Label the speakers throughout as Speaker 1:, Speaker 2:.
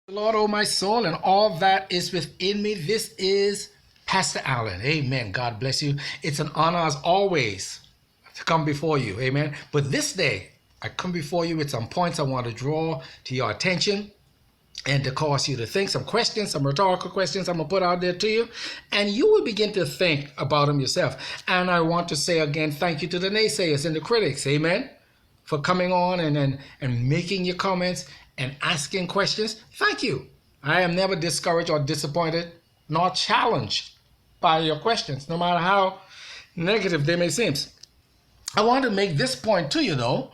Speaker 1: Lord, oh my soul, and all that is within me. This is Pastor Allen. Amen. God bless you. It's an honor as always to come before you. Amen. But this day, I come before you with some points I want to draw to your attention and to cause you to think. Some questions, some rhetorical questions I'm going to put out there to you. And you will begin to think about them yourself. And I want to say again, thank you to the naysayers and the critics. Amen. For coming on and making your comments and asking questions. Thank you. I am never discouraged or disappointed nor challenged by your questions, no matter how negative they may seem. I want to make this point to you, though.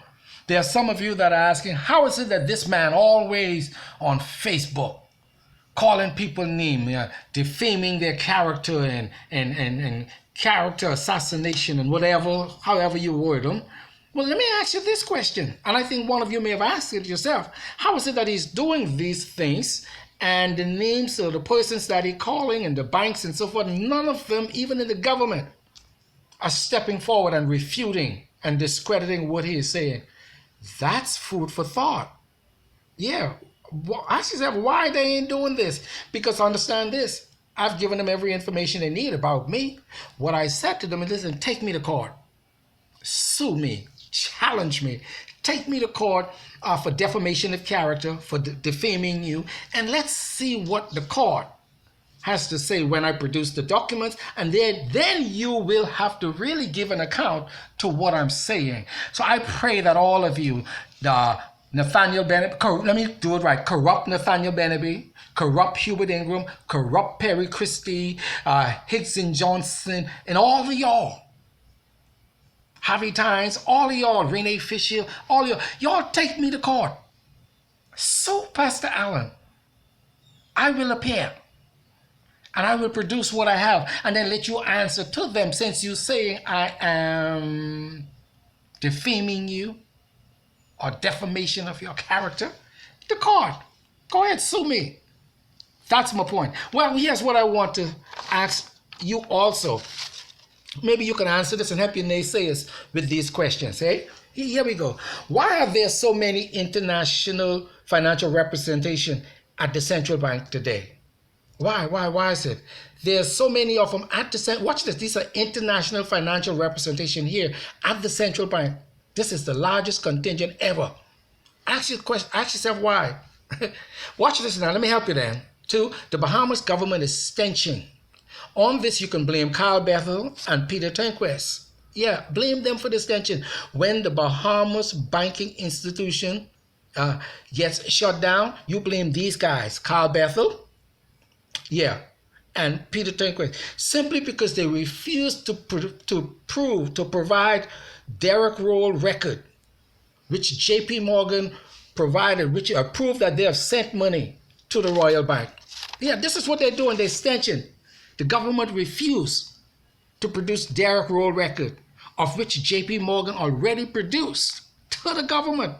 Speaker 1: There are some of you that are asking, how is it that this man always on Facebook calling people names, defaming their character and character assassination and whatever, however you word them? Well, let me ask you this question, and I think one of you may have asked it yourself. How is it that he's doing these things and the names of the persons that he's calling and the banks and so forth, none of them, even in the government, are stepping forward and refuting and discrediting what he is saying? That's food for thought. Yeah. Ask yourself why they ain't doing this. Because understand this. I've given them every information they need about me. What I said to them is, listen, take me to court. Sue me. Challenge me. Take me to court for defamation of character, for defaming you. And let's see what the court has to say when I produce the documents, and then you will have to really give an account to what I'm saying. So I pray that all of you, Nathaniel Bennett, let me do it right, corrupt Nathaniel Bennett, corrupt Hubert Ingram, corrupt Perry Christie, Higgs and Johnson, and all of y'all, Harvey Tynes, all of y'all, Renee Fisher, all of y'all take me to court. So, Pastor Allen, I will appear. And I will produce what I have and then let you answer to them, since you saying I am defaming you or defamation of your character. The court. Go ahead, sue me. That's my point. Well, here's what I want to ask you also. Maybe you can answer this and help your naysayers with these questions, eh? Here we go. Why are there so many international financial representation at the central bank today? Why is it? There's so many of them at the center. Watch this. These are international financial representation here at the central bank. This is the largest contingent ever. Ask yourself why. Watch this now. Let me help you then. 2, the Bahamas government extension. On this, you can blame Carl Bethel and Peter Turnquest. Yeah, blame them for the extension. When the Bahamas banking institution gets shut down, you blame these guys, Carl Bethel, and Peter Turnquest, simply because they refused to provide Derrick Roll record, which J.P. Morgan provided, which proved that they have sent money to the Royal Bank. Yeah, this is what they're doing, the extension. The government refused to produce Derrick Roll record, of which J.P. Morgan already produced to the government,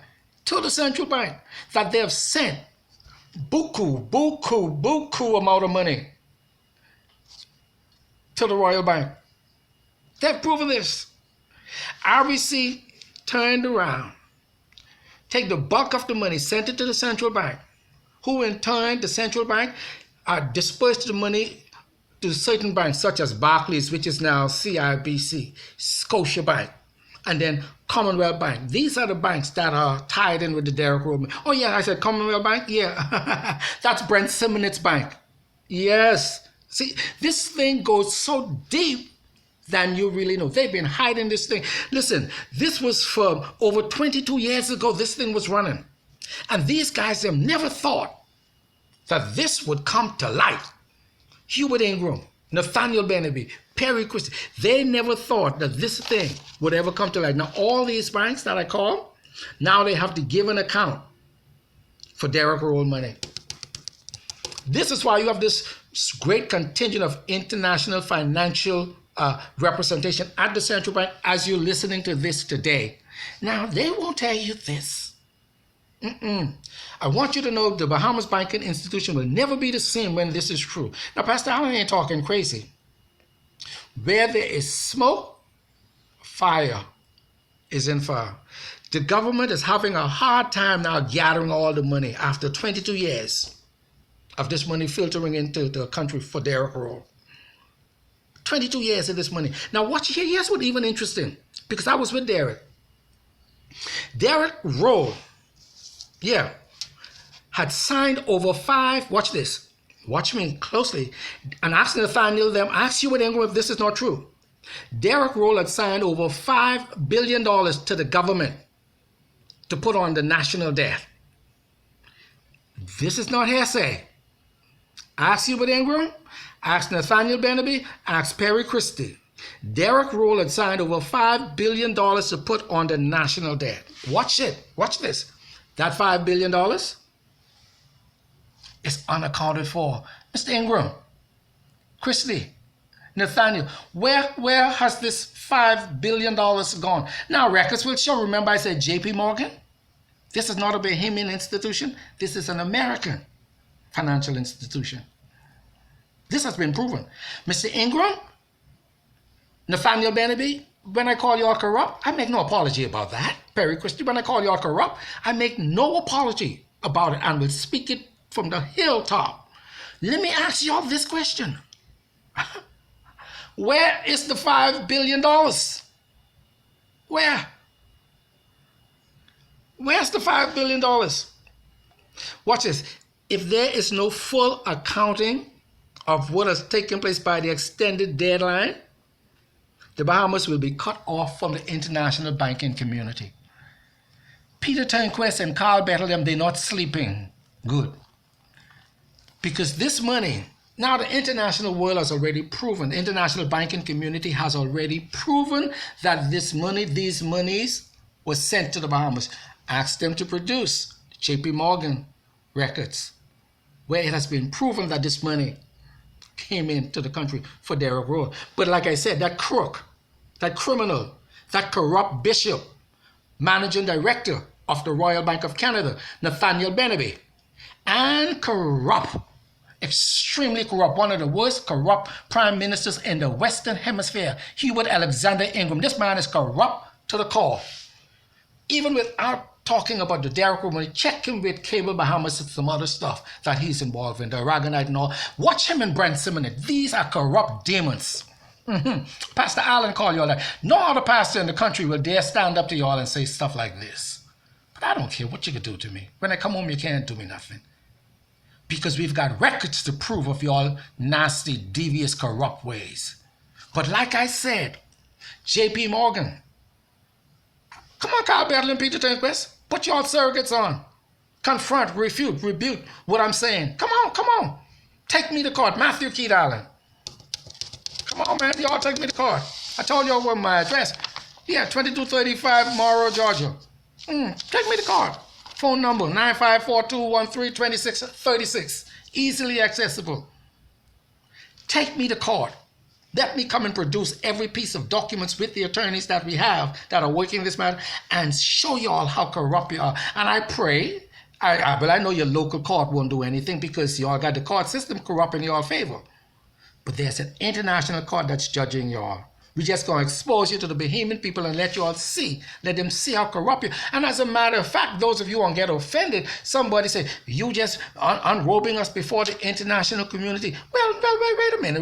Speaker 1: to the central bank, that they have sent buku amount of money to the Royal Bank. They've proven this. RBC turned around, take the bulk of the money, sent it to the central bank, who in turn, the central bank, dispersed the money to certain banks such as Barclays, which is now CIBC, Scotiabank, and then Commonwealth Bank. These are the banks that are tied in with the Derrick Roll. Oh yeah, I said Commonwealth Bank? Yeah. That's Brent Simonet's bank. Yes. See, this thing goes so deep than you really know. They've been hiding this thing. Listen, this was from over 22 years ago, this thing was running. And these guys have never thought that this would come to light. Hubert Ingram, Nathaniel Bennett, Perry Christie, they never thought that this thing would ever come to light. Now, all these banks that I call, now they have to give an account for Derrick Roll money. This is why you have this great contingent of international financial representation at the central bank as you're listening to this today. Now, they won't tell you this. I want you to know the Bahamas banking institution will never be the same when this is true. Now, Pastor Allen ain't talking crazy. Where there is smoke, fire is in fire. The government is having a hard time now gathering all the money after 22 years. of this money filtering into the country for Derrick Roll. 22 years of this money. Now watch here. Here's what's even interesting, because I was with Derrick. Derrick Roll, had signed over watch this, watch me closely, and ask Nathaniel them, ask you Ingram if this is not true. Derrick Roll had signed over $5 billion to the government to put on the national debt. This is not hearsay. Ask Hubert Ingram, ask Nathaniel Beneby, ask Perry Christie. Derrick Roll had signed over $5 billion to put on the national debt. Watch it. Watch this. That $5 billion is unaccounted for. Mr. Ingram, Christie, Nathaniel, where has this $5 billion gone? Now, records will show. Remember I said JP Morgan? This is not a Bahamian institution. This is an American financial institution. This has been proven. Mr. Ingram, Nathaniel Beneby, when I call you all corrupt, I make no apology about that. Perry Christie, when I call you all corrupt, I make no apology about it and will speak it from the hilltop. Let me ask y'all this question. Where is the $5 billion? Where? Where's the $5 billion? Watch this. If there is no full accounting of what has taken place by the extended deadline, the Bahamas will be cut off from the international banking community. Peter Turnquist and Carl Bettelheim, they're not sleeping good. Because this money, now the international world has already proven, the international banking community has already proven that this money, these monies was sent to the Bahamas. Ask them to produce JP Morgan records, where it has been proven that this money came into the country for Derrick Roll. But like I said, that crook, that criminal, that corrupt bishop, managing director of the Royal Bank of Canada, Nathaniel Beneby, and corrupt, extremely corrupt, one of the worst corrupt prime ministers in the Western Hemisphere, Hubert Alexander Ingram. This man is corrupt to the core. Even without talking about the Derrick Roll money, check him with Cable Bahamas and some other stuff that he's involved in, the Aragonite and all. Watch him and Brent Simonet. These are corrupt demons. Pastor Allen called y'all that. No other pastor in the country will dare stand up to y'all and say stuff like this. But I don't care what you can do to me. When I come home, you can't do me nothing. Because we've got records to prove of y'all nasty, devious, corrupt ways. But like I said, JP Morgan, come on, Carl Bettelheim and Peter Turnquist, put y'all surrogates on. Confront, refute, rebuke what I'm saying. Come on, come on. Take me to court. Matthew Keith Allen. Come on, man. Y'all take me to court. I told y'all what my address. Yeah, 2235 Morrow, Georgia. Take me to court. Phone number 9542132636. Easily accessible. Take me to court. Let me come and produce every piece of documents with the attorneys that we have that are working this matter and show y'all how corrupt you are. And I pray, but I know your local court won't do anything because y'all got the court system corrupt in your favor. But there's an international court that's judging y'all. We just going to expose you to the Bahamian people and let you all see. Let them see how corrupt you are. And as a matter of fact, those of you who won't get offended, somebody say, you just unrobing us before the international community. Well,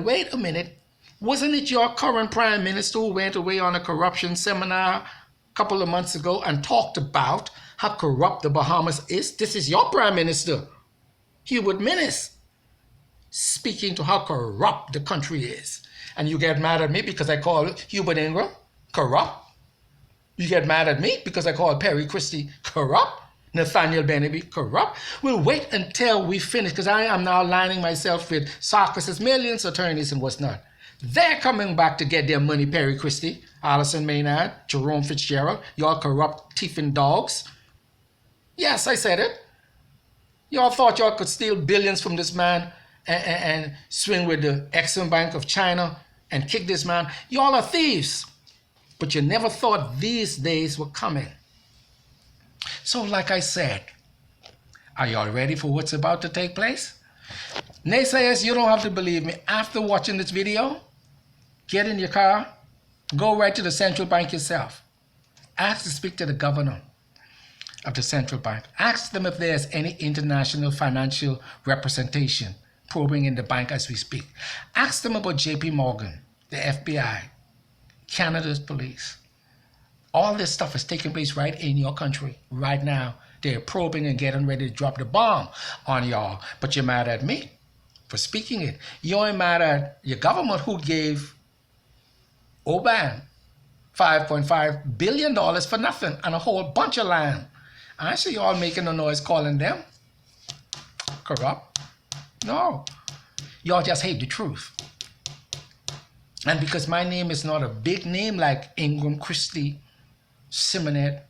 Speaker 1: wait a minute. Wasn't it your current prime minister who went away on a corruption seminar a couple of months ago and talked about how corrupt the Bahamas is? This is your prime minister, Hubert Minnis, speaking to how corrupt the country is. And you get mad at me because I call Hubert Ingram corrupt? You get mad at me because I call Perry Christie corrupt? Nathaniel Beneby corrupt? We'll wait until we finish, because I am now aligning myself with Sarkis's millions attorneys and what's not. They're coming back to get their money, Perry Christie, Alison Maynard, Jerome Fitzgerald, y'all corrupt thieving dogs. Yes, I said it. Y'all thought y'all could steal billions from this man and swing with the Exim Bank of China and kick this man. Y'all are thieves. But you never thought these days were coming. So like I said, are y'all ready for what's about to take place? Naysayers, you don't have to believe me. After watching this video, get in your car, go right to the central bank yourself. Ask to speak to the governor. of the central bank. Ask them if there's any international financial representation probing in the bank as we speak. Ask them about JP Morgan, the FBI, Canada's police. All this stuff is taking place right in your country right now. They're probing and getting ready to drop the bomb on y'all. But you're mad at me for speaking it. You ain't mad at your government who gave Oban $5.5 billion for nothing and a whole bunch of land. I see y'all making a noise calling them corrupt. No. Y'all just hate the truth. And because my name is not a big name like Ingram, Christie, Simonet,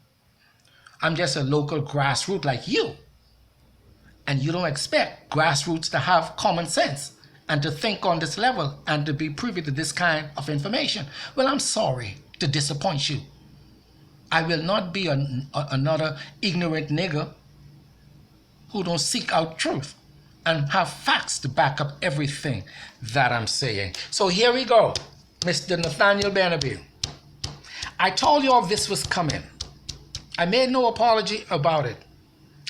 Speaker 1: I'm just a local grassroots like you. And you don't expect grassroots to have common sense and to think on this level and to be privy to this kind of information. Well, I'm sorry to disappoint you. I will not be another ignorant nigger who don't seek out truth and have facts to back up everything that I'm saying. So here we go, Mr. Nathaniel Benabee. I told y'all this was coming. I made no apology about it.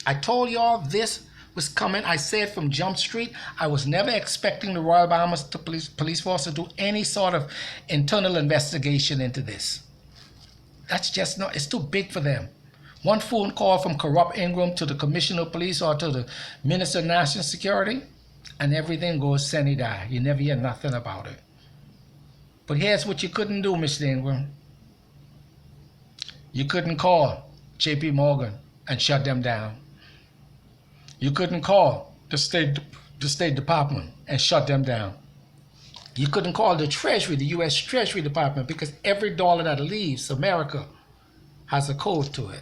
Speaker 1: I told y'all this was coming. I said from Jump Street, I was never expecting the Royal Bahamas Police Force to do any sort of internal investigation into this. That's just not, it's too big for them. One phone call from corrupt Ingram to the Commissioner of Police or to the Minister of National Security, and everything goes sine-die. You never hear nothing about it. But here's what you couldn't do, Mr. Ingram. You couldn't call JP Morgan and shut them down. You couldn't call the State Department and shut them down. You couldn't call the Treasury, the U.S. Treasury Department, because every dollar that leaves America has a code to it.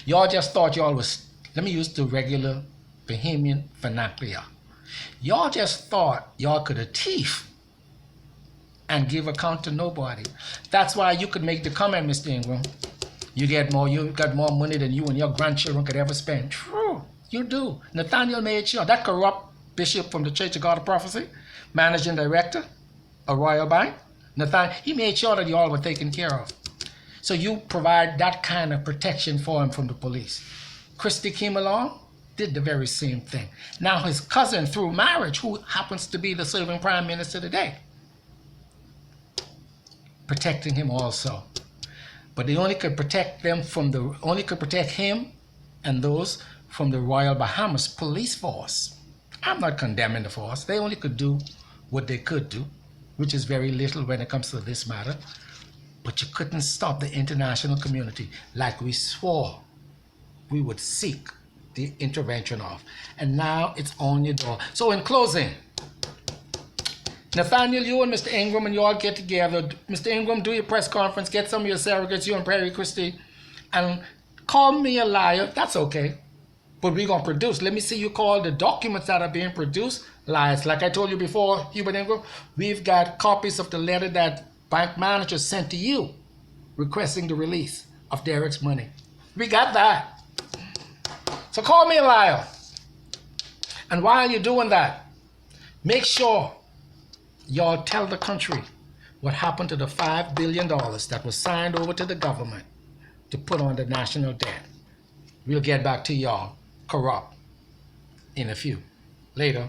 Speaker 1: Y'all just thought y'all was, let me use the regular Bahamian vernacular. Y'all just thought y'all could a thief and give account to nobody. That's why you could make the comment, Mr. Ingram. You got more money than you and your grandchildren could ever spend. True, you do. Nathaniel made sure that corrupt bishop from the Church of God of Prophecy, managing director of Royal Bank, Nathaniel, he made sure that you all were taken care of. So you provide that kind of protection for him from the police. Christie came along, did the very same thing. Now his cousin through marriage, who happens to be the serving Prime Minister today, protecting him also. But they only could protect him and those from the Royal Bahamas Police Force. I'm not condemning the force. They only could do what they could do, which is very little when it comes to this matter. But you couldn't stop the international community like we swore we would seek the intervention of. And now it's on your door. So in closing, Nathaniel, you and Mr. Ingram and you all get together. Mr. Ingram, do your press conference, get some of your surrogates, you and Perry Christie, and call me a liar. That's okay. But we're going to produce. Let me see you call the documents that are being produced lies. Like I told you before, Hubert Ingram, we've got copies of the letter that bank manager sent to you requesting the release of Derek's money. We got that. So call me a liar. And while you're doing that, make sure y'all tell the country what happened to the $5 billion that was signed over to the government to put on the national debt. We'll get back to y'all corrupt in a few. Later.